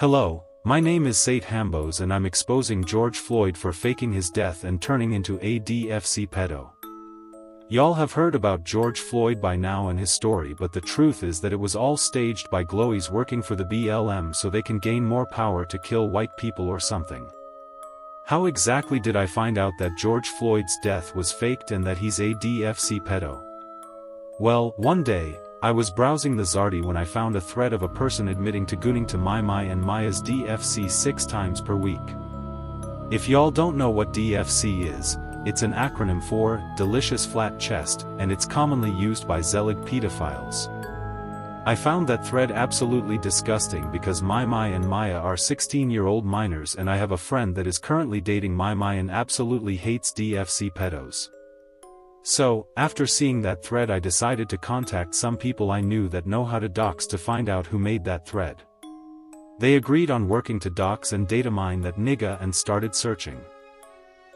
Hello, my name is Sate Hambos and I'm exposing George Floyd for faking his death and turning into a DFC pedo. Y'all have heard about George Floyd by now and his story, but the truth is that it was all staged by glowies working for the BLM so they can gain more power to kill white people or something. How exactly did I find out that George Floyd's death was faked and that he's a DFC pedo? Well, one day, I was browsing the Zardy when I found a thread of a person admitting to gooning to My and Maya's DFC 6 times per week. If y'all don't know what DFC is, it's an acronym for Delicious Flat Chest, and it's commonly used by Zelig pedophiles. I found that thread absolutely disgusting because My and Maya are 16-year-old minors, and I have a friend that is currently dating My and absolutely hates DFC pedos. So, after seeing that thread, I decided to contact some people I knew that know how to dox to find out who made that thread. They agreed on working to dox and data mine that nigga and started searching.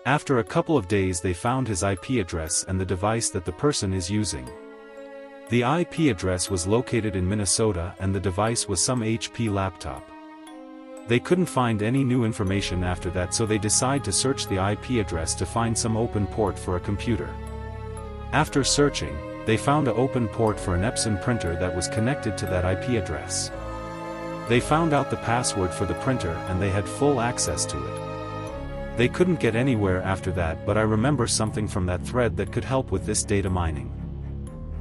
After a couple of days they found his IP address and the device that the person is using. The IP address was located in Minnesota and the device was some HP laptop. They couldn't find any new information after that, so they decided to search the IP address to find some open port for a computer. After searching, they found an open port for an Epson printer that was connected to that IP address. They found out the password for the printer and they had full access to it. They couldn't get anywhere after that, but I remember something from that thread that could help with this data mining.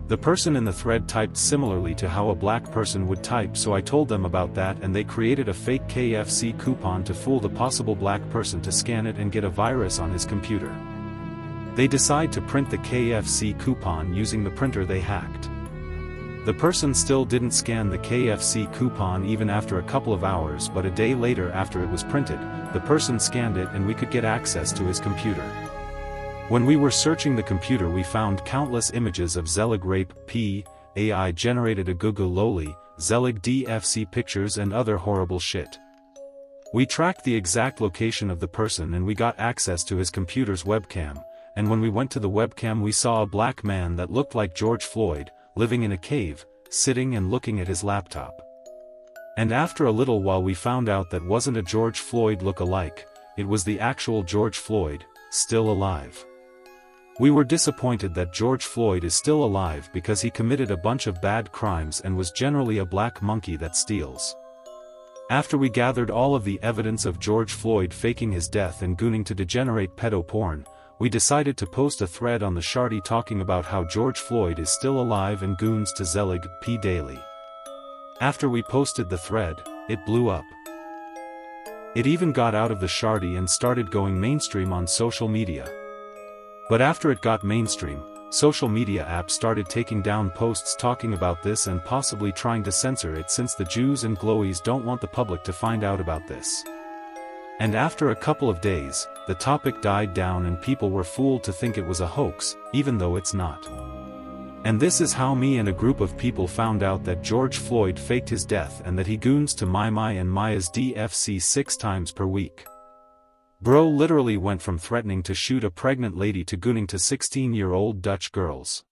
The person in the thread typed similarly to how a black person would type, so I told them about that and they created a fake KFC coupon to fool the possible black person to scan it and get a virus on his computer. They decide to print the KFC coupon using the printer they hacked. The person still didn't scan the KFC coupon even after a couple of hours, but a day later after it was printed, the person scanned it and we could get access to his computer. When we were searching the computer we found countless images of Zelig rape, AI generated a Google loli, Zelig DFC pictures and other horrible shit. We tracked the exact location of the person and we got access to his computer's webcam. And when we went to the webcam we saw a black man that looked like George Floyd, living in a cave, sitting and looking at his laptop. And after a little while we found out that wasn't a George Floyd look-alike, it was the actual George Floyd, still alive. We were disappointed that George Floyd is still alive because he committed a bunch of bad crimes and was generally a black monkey that steals. After we gathered all of the evidence of George Floyd faking his death and gooning to degenerate pedo porn, we decided to post a thread on the Shardy talking about how George Floyd is still alive and goons to Zelig P daily. After we posted the thread, it blew up. It even got out of the Shardy and started going mainstream on social media. But after it got mainstream, social media apps started taking down posts talking about this and possibly trying to censor it since the Jews and glowies don't want the public to find out about this. And after a couple of days, the topic died down and people were fooled to think it was a hoax, even though it's not. And this is how me and a group of people found out that George Floyd faked his death and that he goons to My and Maya's DFC 6 times per week. Bro literally went from threatening to shoot a pregnant lady to gooning to 16-year-old Dutch girls.